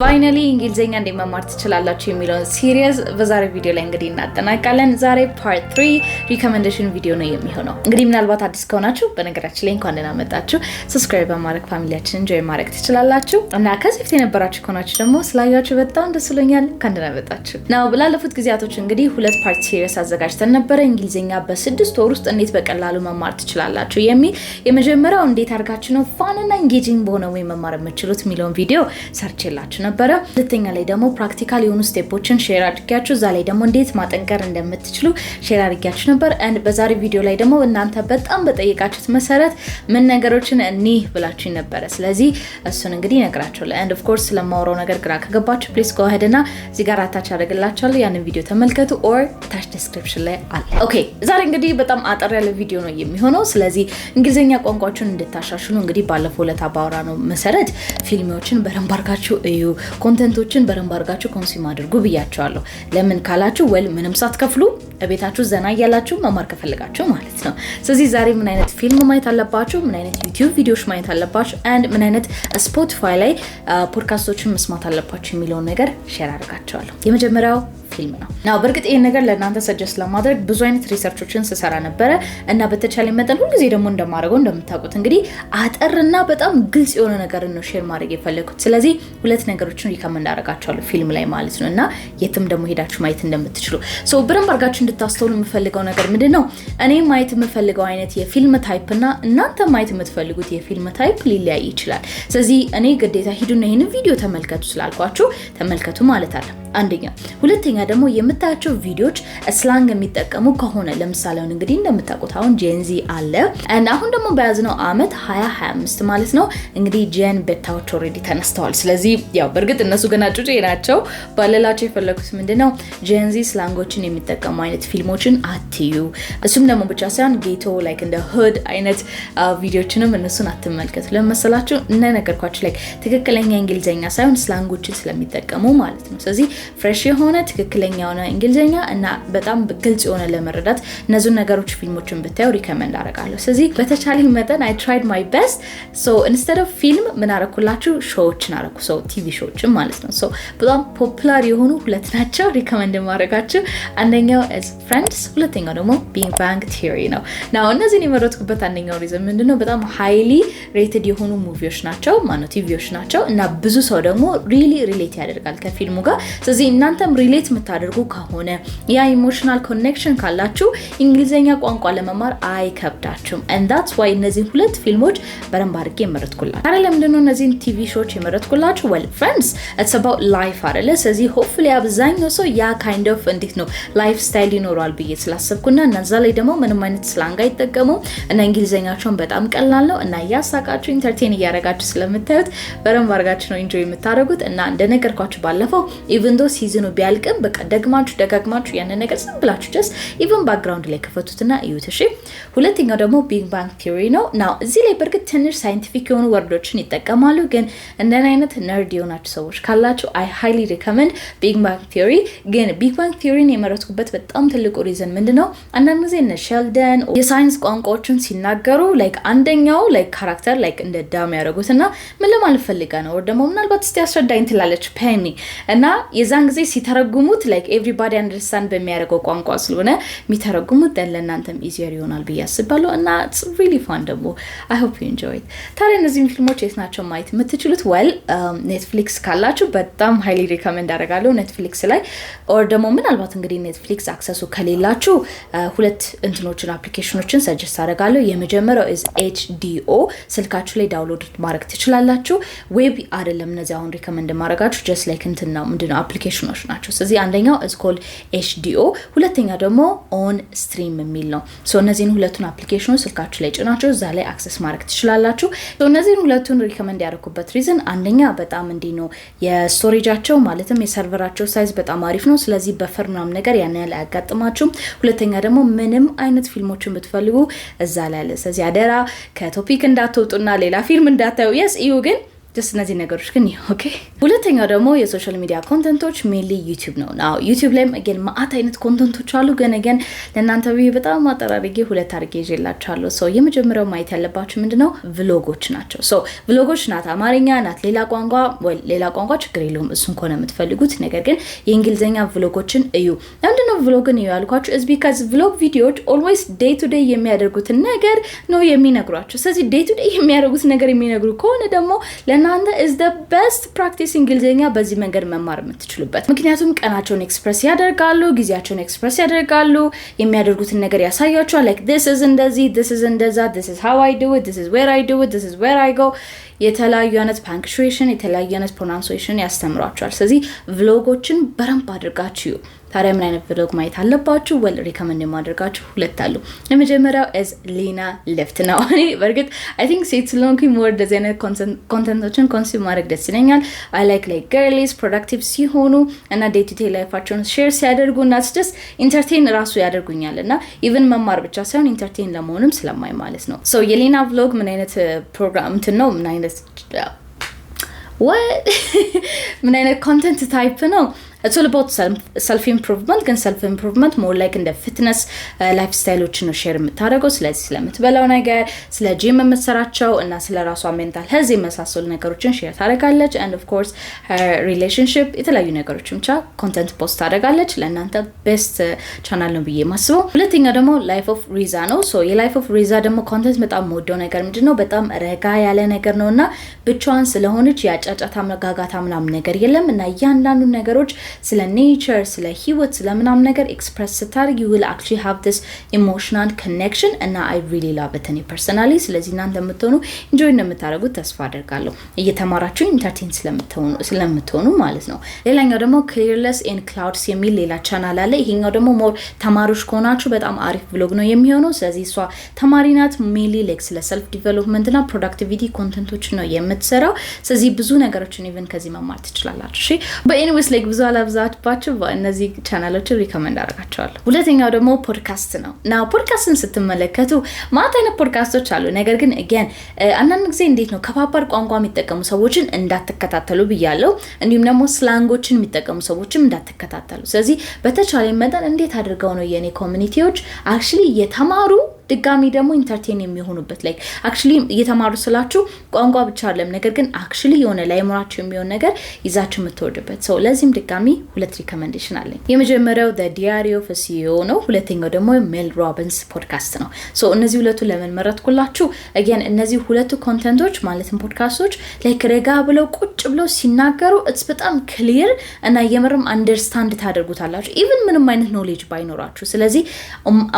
ፋይናሊ እንግሊዘኛ እንደመማር ትችላላችሁ የሚለውን ሲሪየስ በዛሬ ቪዲዮ ላይ እንግዲህ እናጠናቃለን። ዛሬ ፓርት 3 ሪኮመንዴሽን ቪዲዮ ነው የሚሆነው። እንግዲህ ምናልባት አዲስ ከሆናችሁ በነገራችን ላይ እንኳን ደህና መጣችሁ፣ ሰብስክራይብ በማድረግ ፋሚሊያችንን ጆይን ማድረግ ትችላላችሁ እና ከዚህ በፊት የነበራችሁ ከሆናችሁ ደግሞ ስላያችሁ በጣም ደስ ብሎኛል፣ እንኳን ደህና መጣችሁ። ናው ባለፉት ጊዜያቶች እንግዲህ ሁለት ፓርት ሲሪየስ አዘጋጅተን ነበረ። እንግሊዘኛ በ6 ወር ውስጥ እንዴት በቀላሉ መማር ትችላላችሁ የሚል የመጀመሪያው እንዴት አድርጋችሁ ነው ፋንና ኢንጌጂንግ በሆነ ወይ መማር የምትችሉት የሚለውን ቪዲዮ ሰርችላችሁ ነበረ። ሁለተኛ ላይ ደግሞ ፕራክቲካል የሆኑ ስቴፖችን ሼር አድርጋችሁ እዛ ላይ ደግሞ እንዴት ማጠንከር እንደምትችሉ ሼር አድርጋችሁ ነበር። and በዛሬ ቪዲዮ ላይ ደግሞ እናንተ በጣም በጠየቃችሁት መሰረት ምን ነገሮችን እኒህ ብላችሁ ነበር። ስለዚህ እሱን እንግዲህ ነግራችኋለሁ። and of course ስለማወራው ነገር ግራ ከገባችሁ please go ahead እና እዚህ ጋር አታች አደርግላችኋለሁ፣ ያንን ቪዲዮ ተመልከቱ or ታች ዲስክሪፕሽን ላይ አለ። ኦኬ ዛሬ እንግዲህ በጣም አጠር ያለ ቪዲዮ ነው የሚሆነው። ስለዚህ እንግሊዘኛ ቋንቋችሁን እንድታሻሽሉ እንግዲህ ባለፈው ዕለት አባወራነው መሰረት ፊልሞችን በደንብ አድርጋችሁ እዩ፣ ኮንተንቶችን በደንብ አድርጋችሁ ኮንሱም አድርጉ ብያችኋለሁ። ለምን ካላችሁ ወል ምንም ሳትከፍሉ ቤታችሁ ዘና እያላችሁ መማር ከፈለጋችሁ ማለት ነው። ስለዚህ ዛሬ ምን አይነት ፊልም ማየት አለባችሁ፣ ምን አይነት ዩቲዩብ ቪዲዮዎች ማየት አለባችሁ and ምን አይነት ስፖቲፋይ ላይ ፖድካስቶችን መስማት አለባችሁ የሚለውን ነገር ሼር አድርጋችኋለሁ። የመጀመሪያው ፊልም ነው። ናው በርግጥ ይሄን ነገር ለእናንተ ሰጀስት ለማድረግ ብዙ አይነት ሪሰርቾችን ስሰራ ነበረ እና በተቻለ መጠን ሁሉ ጊዜ ደግሞ እንደማደርገው እንደምታውቁት እንግዲህ አጠርና በጣም ግልጽ የሆነ ነገር ነው ሼር ማድረግ የፈለኩት። ስለዚህ ሁለት ነገሮችን ሪከመንድ አደርጋችኋለሁ ፊልም ላይ ማለት ነው እና የትም ደግሞ ሄዳችሁ ማየት እንደምትችሉ ሶ በደንብ አድርጋችሁ እንድታስተውሉ የምፈልገው ነገር ምንድነው፣ እኔ ማየት የምፈልገው አይነት የፊልም ታይፕ እና እናንተ ማየት የምትፈልጉት የፊልም ታይፕ ሊለያይ ይችላል። ስለዚህ እኔ ግዴታ ሂዱና ይሄንን ቪዲዮ ተመልከቱ ስላልኳችሁ ተመልከቱ ማለት አለ አንደኛ። ሁለተኛ ደግሞ የምታያቸው ቪዲዮዎች ስላንግ የሚጠቀሙ ከሆነ ለምሳሌ አሁን እንግዲህ እንደምታውቁት አሁን ጄንዚ አለ እና አሁን ደግሞ በያዝነው አመት 2025 ማለት ነው እንግዲህ ጄን ቤታዎች ኦሬዲ ተነስተዋል። ስለዚህ ያው በርግጥ እነሱ ገና ጩጬ ናቸው። ባለላቸው የፈለኩት ምንድነው ጄንዚ ስላንጎችን የሚጠቀሙ አይነት ፊልሞችን አትዩ። እሱም ደግሞ ብቻ ሳይሆን ጌቶ ላይክ እንደ ሁድ አይነት ቪዲዮችንም እነሱን አትመልከቱ። ለምሳላችሁ እነ ነገርኳችሁ ላይ ትክክለኛ እንግሊዘኛ ሳይሆን ስላንጎችን ስለሚጠቀሙ ማለት ነው። ስለዚህ ፍሬሽ የሆነ ትክክለኛ የሆነ እንግሊዘኛ እና በጣም ግልጽ የሆነ ለመረዳት እነዚህ ነገሮች ፊልሞችን ብታዩ ሪከመንድ አደርጋለሁ። ስለዚህ በተቻለኝ መጠን I tried my best so instead of film ምን አደረኩላችሁ ሾዎችን አደረኩ። so ቲቪ ሾዎችን ማለት ነው። so በጣም ፖፑላር የሆኑ ሁለት ናቸው ሪከመንድ ማድረጋችሁ። አንደኛው is Friends፣ ሁለተኛው ደግሞ Big Bang Theory ነው። ናው እነዚህን የመረጥኩበት አንደኛው ሪዝን ምንድነው በጣም ሃይሊ ሬትድ የሆኑ ሙቪዎች ናቸው ማለት ቲቪዎች ናቸው እና ብዙ ሰው ደግሞ ሪሊ ሪሌት ያደርጋል ከፊልሙ ጋር። ስለዚህ እናንተም ሪሌት የምታደርጉ ከሆነ ያ ኢሞሽናል ኮኔክሽን ካላችሁ እንግሊዘኛ ቋንቋ ለመማር አይከብዳችሁም and that's why እነዚህ ሁለት ፊልሞች በደንብ አድርጌ የመረጥኩላችሁ። ታዲያ ለምንድን ነው እነዚህን ቲቪ ሾዎች የመረጥኩላችሁ? well friends it's about life አይደለ? ስለዚህ hopefully አብዛኛው ሰው ያ kind of እንዴት ነው ላይፍ ስታይል ይኖራል ብዬ ስላሰብኩና እነዛ ላይ ደግሞ ምንም አይነት ስላንግ አይጠቀሙም እና እንግሊዘኛቸውን በጣም ቀላል ነው እና ያሳቃችሁ ኢንተርቴን እያደረጋችሁ ስለምታዩት በደንብ አድርጋችሁ ነው ኢንጆይ የምታደርጉት እና እንደነገርኳችሁ ባለፈው even though ሲዝኑ ቢያልቅም በቃ ደግማችሁ ደጋግማችሁ ያንን ነገር ዝም ብላችሁ just even ባክግራውንድ ላይ ከፈቱትና እዩት። እሺ ሁለተኛው ደግሞ ቢግ ባንግ ቲዮሪ ነው። ናው እዚህ ላይ በርግጥ ትንሽ ሳይንቲፊክ የሆኑ ወርዶችን ይጠቀማሉ፣ ግን እንደኔ አይነት ነርድ የሆናችሁ ሰዎች ካላችሁ I highly recommend ቢግ ባንግ ቲዮሪ። ግን ቢግ ባንግ ቲዮሪን የመረጥኩበት በጣም ትልቁ ሪዝን ምንድነው አንዳንድ ጊዜ እነ ሼልደን የሳይንስ ቋንቋዎችን ሲናገሩ ላይክ አንደኛው ላይክ ካራክተር ላይክ እንደ ዳም ያደርጉትና ምን ለማለት ፈልጋ ነው ወር ደግሞ ምናልባት እስቲ አስረዳኝ ትላለች ፔኒ እና የዛን ጊዜ ሲተረጉሙት ላይክ ኤቭሪባዲ አንደርስታንድ በሚያደርገው ቋንቋ ስለሆነ የሚተረጉሙት ለእናንተም ኢዚየር ይሆናል ብዬ አስባለሁ እና it's really fun ደግሞ I hope you enjoy it። ታዲያ እነዚህን ፊልሞች የት ናቸው ማየት የምትችሉት? well ኔትፍሊክስ ካላችሁ በጣም highly recommend አደርጋለሁ ኔትፍሊክስ ላይ or ደግሞ ምናልባት እንግዲህ ኔትፍሊክስ አክሰሱ ከሌላችሁ ሁለት እንትኖችን አፕሊኬሽኖችን ሰጀስት አደርጋለሁ። የመጀመሪያው is HDO ስልካችሁ ላይ ዳውንሎድ ማድረግ ትችላላችሁ። ዌብ አይደለም እነዚህ አሁን ሪከመንድ ማድረጋችሁ just like እንትን ነው ምንድነው አፕሊኬሽኖች ናቸው። ስለዚህ አንደኛው is called HDO፣ ሁለተኛ ደግሞ ኦን ስትሪም የሚል ነው። ሶ እነዚህን ሁለቱን አፕሊኬሽኖች ስልካችሁ ላይ ጭናችሁ እዛ ላይ አክሰስ ማድረግ ትችላላችሁ። ሶ እነዚህን ሁለቱን ሪከመንድ ያደረኩበት ሪዝን አንደኛ በጣም እንዲህ ነው የስቶሬጃቸው ማለትም የሰርቨራቸው ሳይዝ በጣም አሪፍ ነው። ስለዚህ በፈር ምናምን ነገር ያን ያህል አያጋጥማችሁም። ሁለተኛ ደግሞ ምንም አይነት ፊልሞችን ብትፈልጉ እዛ ላይ አለ። ስለዚህ አደራ ከቶፒክ እንዳትወጡና ሌላ ፊልም እንዳታዩ። yes እዩ ግን just እነዚህ ነገሮች ግን ኦኬ። ሁለተኛው ደግሞ የሶሻል ሚዲያ ኮንተንቶች ሜንሊ ዩቲዩብ ነው። ናው ዩቲዩብ ላይም again ማአት አይነት ኮንተንቶች አሉ ግን again ለእናንተ በጣም አጠራርጌ ሁለት አድርጌ ይዤላችኋለሁ። ሶ የመጀመሪያው ማየት ያለባችሁ ምንድነው ቭሎጎች ናቸው። ሶ ቭሎጎች ናት አማርኛ ናት ሌላ ቋንቋ ወይ ሌላ ቋንቋ ችግር የለውም እሱን ከሆነ የምትፈልጉት ነገር ግን የእንግሊዘኛ ቭሎጎችን እዩ። ለምንድነው ቭሎግን እዩ ያልኳችሁ is because vlog videos always day to day የሚያደርጉትን ነገር ነው የሚነግሯችሁ። ስለዚህ day to day የሚያደርጉት ነገር የሚነግሩ ከሆነ ደግሞ ለእናንተ is the best practice እንግሊዘኛ በዚህ መንገድ መማር የምትችሉበት። ምክንያቱም ቀናቸውን ኤክስፕረስ ያደርጋሉ ጊዜያቸውን ኤክስፕረስ ያደርጋሉ የሚያደርጉትን ነገር ያሳያቸዋል like this is እንደዚህ this is እንደዛ this is how I do it this is where I do it this is where I go የተለያዩ አይነት punctuation የተለያዩ አይነት pronunciation ያስተምሯቸዋል። ስለዚህ ቭሎጎችን በረንብ አድርጋችሁ ታዲያ ምን አይነት ቪሎግ ማየት አለባችሁ? ወል ሪከመንድ የማደርጋችሁ ሁለት አሉ። የመጀመሪያው is ሊና ሊፍት ነው። እኔ በርግጥ I think ሴት ስለሆንኩኝ more እንደዚህ አይነት ኮንተንቶችን ኮንሱም ማድረግ ደስ ይለኛል። I like girlies productive ሲሆኑ እና day to day ላይፋቸውን ሼር ሲያደርጉ እና just entertain ራሱ ያደርጉኛል እና even መማር ብቻ ሳይሆን entertain ለመሆንም ስለማይ ማለት ነው። so የሊና ቪሎግ ምን አይነት ፕሮግራም ነው ምን አይነት what ምን አይነት ኮንተንት ታይፕ ነው? It's all about self improvement ግን self improvement more like in the fitness lifestyle ነው ሼር የምታደርገው ስለዚህ ስለምትበላው ነገር ስለ ጂም መሰራቸው እና ስለ ራሷ ሜንታል ሄልዝ የመሳሰሉ ነገሮችን ሼር ታደርጋለች and of course her relationship የተለያዩ ነገሮችን ብቻ ኮንተንት ፖስት ታደርጋለች። ለእናንተ ቤስት ቻናል ነው ብዬ ማስበው። ሁለተኛው ደግሞ ላይፍ ኦፍ ሪዛ ነው። ሶ የላይፍ ኦፍ ሪዛ ደግሞ ኮንተንት በጣም ወደው ነገር ምንድነው በጣም ረጋ ያለ ነገር ነውና ብቻዋን ስለሆነች ያጫጫታ መጋጋታ ምናምን ነገር የለም እና እያንዳንዱ ነገሮች ስለ ኔቸር ስለ ህይወት ስለ ምናምን ነገር ኤክስፕረስ ስታደርግ you will actually have this emotional connection and I really love it personally። ስለዚህ እናንተ የምትሆኑ enjoy እንደምታደርጉት ተስፋ አደርጋለሁ እየተማራችሁ ኢንተርቴን ስለምትሆኑ ማለት ነው። ሌላኛው ደግሞ clearless in clouds የሚል ሌላ ቻናል አለ። ይሄኛው ደግሞ ሞር ተማሪዎች ከሆናችሁ በጣም አሪፍ ብሎግ ነው የሚሆነው። ስለዚህ እሷ ተማሪ ናት mainly like ስለ self development እና productivity ኮንተንቶች ነው የምትሰራው። ስለዚህ ብዙ ነገሮችን even ከዚህ መማር ትችላላችሁ። እሺ but anyways like ብዙ አላብዛችባችሁ በእነዚህ ቻናሎችን ሪከመንድ አደርጋቸዋለሁ። ሁለተኛው ደግሞ ፖድካስት ነው። ናው ፖድካስትን ስትመለከቱ ማለት አይነት ፖድካስቶች አሉ። ነገር ግን again አንዳንድ ጊዜ እንዴት ነው ከባባር ቋንቋ የሚጠቀሙ ሰዎችን እንዳትከታተሉ ብያለሁ። እንዲሁም ደግሞ ስላንጎችን የሚጠቀሙ ሰዎችም እንዳትከታተሉ። ስለዚህ በተቻለ መጠን እንዴት አድርገው ነው የኔ ኮሚኒቲዎች actually የተማሩ ድጋሚ ደግሞ ኢንተርቴን የሚሆኑበት like actually እየተማሩ ስላችሁ ቋንቋ ብቻ አይደለም ነገር ግን actually የሆነ ላይሞራችሁ የሚሆን ነገር ይዛችሁ የምትወዱበት ሰው ለዚህም ድጋሚ ሁለት ሪከመንዴሽን አለኝ። የመጀመሪያው the diary of a CEO ነው። ሁለተኛው ደግሞ ሜል ሮቢንስ ፖድካስት ነው። ሶ እነዚህ ሁለቱ ለምን መረጥኩላችሁ? again እነዚህ ሁለቱ ኮንተንቶች ማለትም ፖድካስቶች like ረጋ ብለው ቁጭ ብለው ሲናገሩ it's በጣም ክሊር እና የምርም አንደርስታንድ ታደርጉታላችሁ even ምንም አይነት ኖሌጅ ባይኖራችሁ። ስለዚህ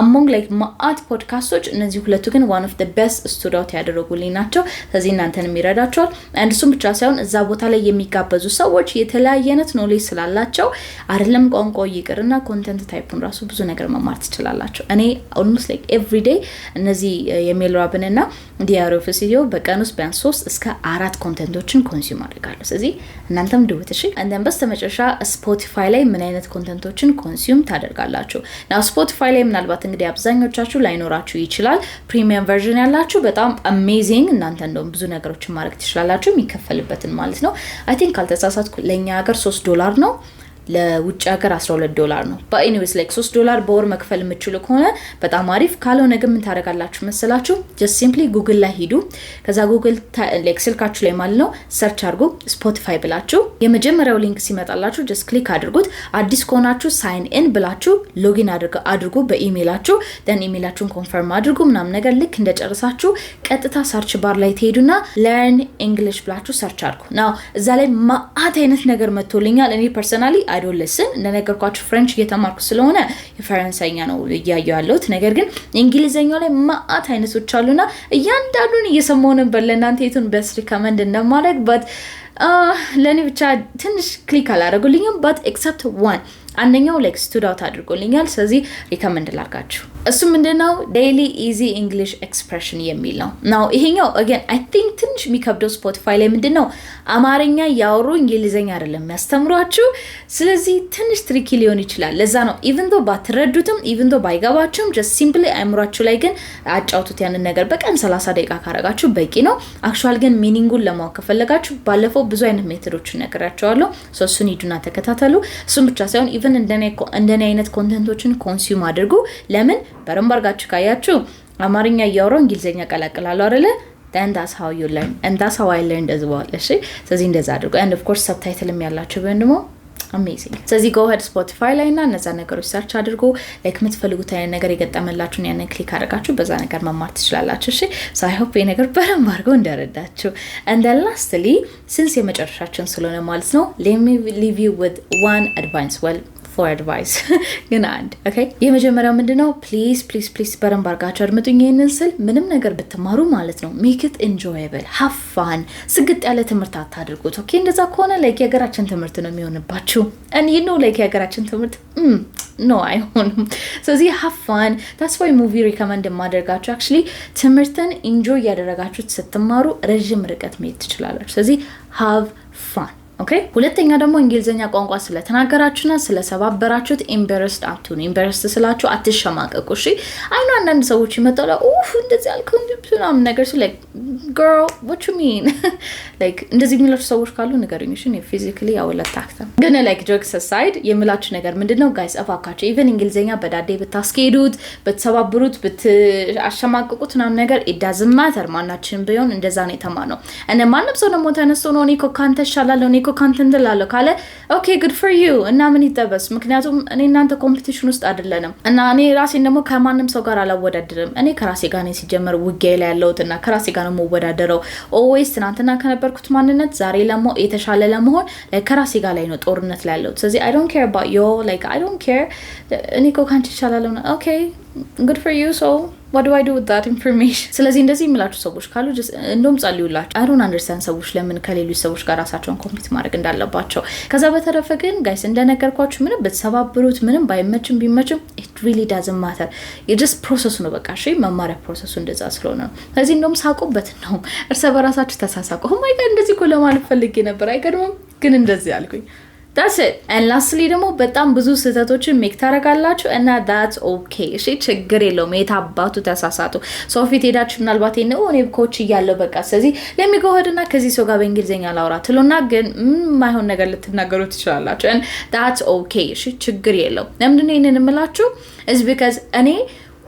among like ማአት ፖድካስቶች እነዚህ ሁለቱ ግን one of the best stood out ያደረጉልኝ ናቸው። ስለዚህ እናንተንም ይረዳቸዋል። and እሱም ብቻ ሳይሆን እዛ ቦታ ላይ የሚጋበዙ ሰዎች የተለያየ አይነት ኖሌጅ ስላላቸው አይደለም ቋንቋ ይቅርና ኮንተንት ታይፑን ራሱ ብዙ ነገር መማር ትችላላችሁ። እኔ almost like every day እነዚህ የሜል ሮቢን እና diary of a CEO በቀን ውስጥ ቢያንስ 3 እስከ 4 ኮንተንቶችን ኮንሱም አድርጋለሁ። ስለዚህ እናንተም ድውት እሺ። and then በስተመጨረሻ ስፖቲፋይ ላይ ምን አይነት ኮንተንቶችን ኮንሱም ታደርጋላችሁ? now ስፖቲፋይ ላይ ምናልባት እንግዲህ አብዛኞቻችሁ ላይኖራችሁ ይችላል። ፕሪሚየም ቨርዥን ያላችሁ በጣም አሜዚንግ እናንተ እንደውም ብዙ ነገሮችን ማድረግ ትችላላችሁ የሚከፈልበትን ማለት ነው። I think ካልተሳሳትኩ ለኛ ሀገር $3 ነው ለውጭ ሀገር $12 ነው። but anyways like $3 በወር መክፈል የምትችሉ ከሆነ በጣም አሪፍ ካልሆነ ግን ምን ታደርጋላችሁ መሰላችሁ? just simply ጉግል ላይ ሂዱ። ከዛ ጉግል like ስልካችሁ ላይ ማለት ነው ሰርች አድርጉ ስፖቲፋይ ብላችሁ የመጀመሪያው ሊንክ ሲመጣላችሁ just ክሊክ አድርጉት። አዲስ ከሆናችሁ ሳይን ኢን ብላችሁ ሎጊን አድርጉ በኢሜይላችሁ then ኢሜይላችሁን ኮንፈርም አድርጉ ምናምን ነገር ልክ እንደጨረሳችሁ ቀጥታ ሰርች ባር ላይ ትሄዱና learn english ብላችሁ ሰርች አድርጉ። now እዛ ላይ ማአት አይነት ነገር መጥቶልኛል። እኔ ፐርሰናሊ I don't listen እንደነገርኳችሁ ፍሬንች እየተማርኩ ስለሆነ የፈረንሳይኛ ነው እያየሁ ያለሁት። ነገር ግን እንግሊዘኛው ላይ ማአት አይነቶች አሉና እያንዳንዱን እየሰማሁ ነበር ለእናንተ የቱን best recommend እንደማደርግ but ለኔ ብቻ ትንሽ ክሊክ አላደረጉልኝም but except one አንደኛው ላይክ ስቱድ አውት አድርጎልኛል ስለዚህ ሪከመንድ ላርጋችሁ እሱ ምንድነው daily easy english expression የሚል ነው now ይሄኛው again I think ትንሽ የሚከብደው Spotify ላይ ምንድነው አማርኛ ያወሩ እንግሊዘኛ አይደለም የሚያስተምሯችሁ ስለዚህ ትንሽ ትሪኪ ሊሆን ይችላል ለዛ ነው even though ባትረዱትም even though ባይገባችሁም just simply አእምሯችሁ ላይ ግን አጫውቱት ያንን ነገር በቀን 30 ደቂቃ ካረጋችሁ በቂ ነው actual ግን ሚኒንጉን ለማወቅ ከፈለጋችሁ ባለፈው ብዙ አይነት ሜተዶችን ነግራችኋለሁ so እሱን ሂዱና ተከታተሉ እሱን ብቻ ሳይሆን even እንደኔ አይነት ኮንተንቶችን ኮንሱም አድርጉ ለምን በረምባርጋችሁ ካያችሁ አማርኛ ያወሩ እንግሊዘኛ ቀላቅላሉ አይደለ then that's how you learn and that's how I learned as well እሺ ስለዚህ እንደዛ አድርጉ and of course subtitle ያላችሁ ደግሞ amazing ስለዚህ go ahead Spotify ላይ እና እነዛ ነገሮች ሰርች አድርጉ like የምትፈልጉት አይነት ነገር የገጠመላችሁን ያንን ክሊክ አድርጋችሁ በዛ ነገር መማር ትችላላችሁ እሺ so I hope ይሄ ነገር በደንብ አድርገው እንደረዳችሁ and then lastly since የመጨረሻችን ስለሆነ ማለት ነው let me leave you with one advice for advice ግን አንድ okay የመጀመሪያው ምንድነው please በደንብ አድርጋችሁ አድምጡኝ ይሄንን ስል ምንም ነገር ብትማሩ ማለት ነው make it enjoyable have fun ስግጥ ያለ ትምህርት አታድርጉት okay እንደዛ ከሆነ like የሀገራችን ትምህርት ነው የሚሆንባችሁ and you know like የሀገራችን ትምህርት no አይሆንም ስለዚህ have fun that's why movie recommend ማድረጋችሁ actually ትምህርትን enjoy ያደረጋችሁት ስትማሩ ረጅም ርቀት መሄድ ትችላላችሁ ስለዚህ have fun okay ሁለተኛ ደግሞ እንግሊዘኛ ቋንቋ ስለተናገራችሁና ስለሰባበራችሁት embarrassed አትሁኑ embarrassed ስላችሁ አትሸማቀቁ እሺ አይ ነው አንዳንድ ሰዎች ይመጣሉ እንደዚህ አልከው ምናምን ነገር like girl what you mean like እንደዚህ የሚላችሁ ሰዎች ካሉ ንገሩኝ እሺ ነው physically I will attack them ግን like jokes aside የምላችሁ ነገር ምንድነው guys አፋካችሁ even እንግሊዘኛ በዳዴ ብታስኬዱት በተሰባብሩት አሸማቀቁት ምናምን ነገር it doesn't matter ማናችን ቢሆን እንደዛ ነው የተማነው እና ማንም ሰው ደግሞ ተነስቶ ነው እኔ እኮ ካንተ ሻላለሁ እኔ ኮንተንት ላለው ካለ okay good for you እና ምን ይተበስ ምክንያቱም እኔ እናንተ ኮምፒቲሽን ውስጥ አይደለንም እና እኔ ራሴን ደግሞ ከማንም ሰው ጋር አላወዳደርም እኔ ከራሴ ጋር ነኝ ሲጀመር ውጌ ላይ ያለውትና ከራሴ ጋር ነው ወዳደረው always ትናንትና ከነበርኩት ማንነት ዛሬ የተሻለ ለመሆን ከራሴ ጋር ላይ ነው ጦርነት ላይ ያለው ስለዚህ I don't care about you like I don't care እኔ ኮንተንት ይሻላል okay good for you so what do I do with that information ስለዚህ እንደዚህ የሚላችሁ ሰዎች ካሉ እንደውም ጸልዩላችሁ I don't understand ሰዎች ለምን ከሌሎች ሰዎች ጋር ራሳቸውን ኮምፒት ማድረግ እንዳለባቸው ከዛ በተረፈ ግን ጋይስ እንደነገርኳችሁ ምንም በተሰባብሩት ምንም ባይመችም ቢመችም it really doesn't matter it just process ነው በቃ እሺ መማሪያ ፕሮሰሱ እንደዛ ስለሆነ ስለዚህ እንደውም ሳቁበት ነው እርስ በራሳችሁ ተሳሳቁ oh my god እንደዚህ እኮ ለማለት ፈልጌ ነበር አይገርምም ግን እንደዚህ አልኩኝ that's it and lastly ደግሞ በጣም ብዙ ስህተቶችን ሜክ ታረጋላችሁ እና that's okay እሺ ችግር የለውም የታባቱ ተሳሳቱ ሶፊት ሄዳችሁ ምናልባት ነው እኔ ኮች እያለው በቃ ስለዚህ ለሚጎህድና ከዚህ ሰው ጋር በእንግሊዘኛ ላውራ ትሉና ግን ማይሆን ነገር ልትናገሩ ትችላላችሁ and that's okay እሺ ችግር የለውም ለምንድነው ይሄንን እምላችሁ is because እኔ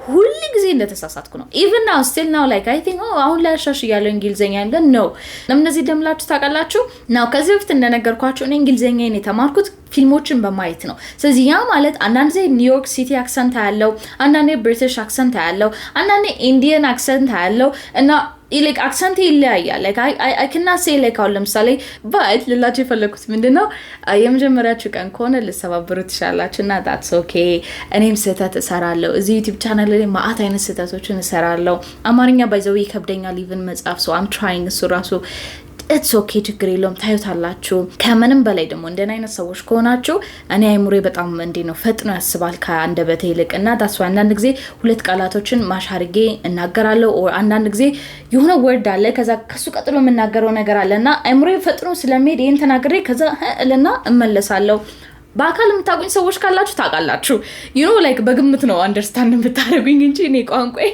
ሁሉ ጊዜ እንደተሳሳትኩ ነው even now still now like I think አሁን ላይ አሻሽ ያለው እንግሊዘኛ ግን ነው ለምንዚህ ደምላችሁ ታውቃላችሁ now ከዚህ በፊት እንደነገርኳችሁ እኔ እንግሊዘኛን የተማርኩት ፊልሞችን በማየት ነው ስለዚህ ያ ማለት አንዳንድ ጊዜ ኒውዮርክ ሲቲ አክሰንት ያለው አንዳንዴ ብሪቲሽ አክሰንት ያለው አንዳንዴ ኢንዲያን አክሰንት ያለው እና like accent ይለያያል like I cannot say like አሁን ለምሳሌ but ልላችሁ የፈለኩት ምንድነው የመጀመሪያችሁ ቀን ከሆነ ልሰባብሩ ትችላላችሁና that's okay እኔም ስህተት እሰራለሁ እዚህ YouTube channel ላይ ማአት አይነት ስህተቶችን እሰራለሁ አማርኛ ባይዘው ይከብደኛል even መጻፍ so I'm trying እሱ ራሱ it's okay ችግር የለውም ታዩታላችሁ ከመንም በላይ ደግሞ እንደና አይነት ሰዎች ከሆናችሁ እኔ አይሙሬ በጣም እንዴ ነው ፈጥኖ ያስባል ከአንደበቴ ይልቅና that's why አንዳንድ ጊዜ ሁለት ቃላቶችን ማሻርጌ እናገራለሁ or አንዳንድ ጊዜ የሆነ ወርድ አለ ከዛ ከሱ ቀጥሎ የምናገረው ነገር አለና አይሙሬ ፈጥኖ ስለሚሄድ ይሄን ተናግሬ ከዛ እልና እመለሳለሁ በአካል የምታውቁኝ ሰዎች ካላችሁ ታውቃላችሁ you know like በግምት ነው አንደርስታንድ የምታደርጉኝ እንጂ እኔ ቋንቋዬ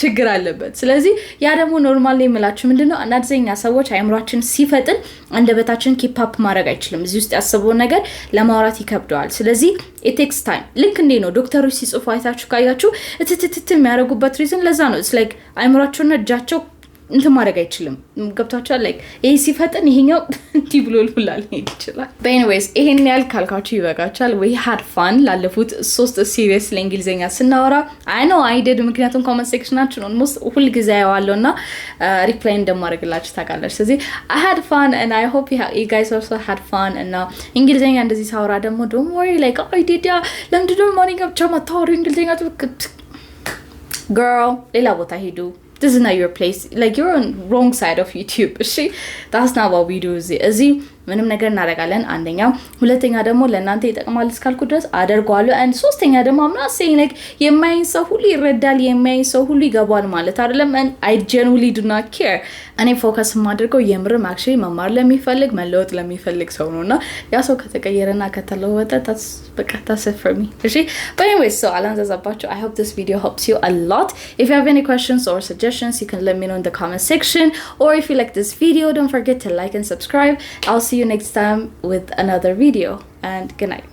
ችግር አለበት ስለዚህ ያ ደግሞ ኖርማሊ የምላችሁ ምንድነው አንዳንድኛ ሰዎች አይምሯችን ሲፈጥን አንደበታችን ኪፕ አፕ ማድረግ አይችልም እዚህ ውስጥ ያሰበው ነገር ለማውራት ይከብደዋል ስለዚህ it takes time ልክ እንዴ ነው ዶክተሮች ሲጽፉ አይታችሁ ካያችሁ እትትት የሚያደርጉበት ሪዝን ለዛ ነው it's like አይምሯቸውና እጃቸው እንትን ማድረግ አይችልም ገብታችኋል like ይሄ ሲፈጥን ይሄኛው ዲብሎልላል ይችላል but anyways ይሄን ያህል ካልካችሁ ይበቃቻል we had fun ላለፉት 3 ሲሪየስ ለእንግሊዘኛ ስናወራ I know I did ምክንያቱም ኮሜንት ሴክሽናችን almost ሁሉ ጊዜ ያዋለውና ሪፕላይ እንደማደርግላችሁ ታውቃላችሁ ስለዚህ I had fun and I hope you guys also had fun and እንግሊዘኛ እንደዚህ ሳወራ ደግሞ don't worry like I did ለምንድነው morning up ቻማ ታወሪ እንግሊዘኛ girl ሌላ ቦታ ሄዱ This is not your place. Like you're on wrong side of YouTube. That's not what we do. Is ምንም ነገር እናደርጋለን አንደኛ ሁለተኛ ደግሞ ለእናንተ ይጠቅማል እስካልኩ ድረስ አደርገዋለሁ and ሶስተኛ ደግሞ I'm not saying like የማይን ሰው ሁሉ ይረዳል የማይን ሰው ሁሉ ይገባል ማለት አይደለም and I genuinely do not care እኔ ፎከስ ማድረገው የምርም actually መማር ለሚፈልግ መለወጥ ለሚፈልግ ሰው ነውና ያ ሰው ከተቀየረና ከተለወጠ that's it for me እሺ but anyway so አላንዛዛባችሁ I hope this video helps you a lot if you have any questions or suggestions you can let me know in the comment section or if you like this video don't forget to like and subscribe I'll see you next time with another video and good night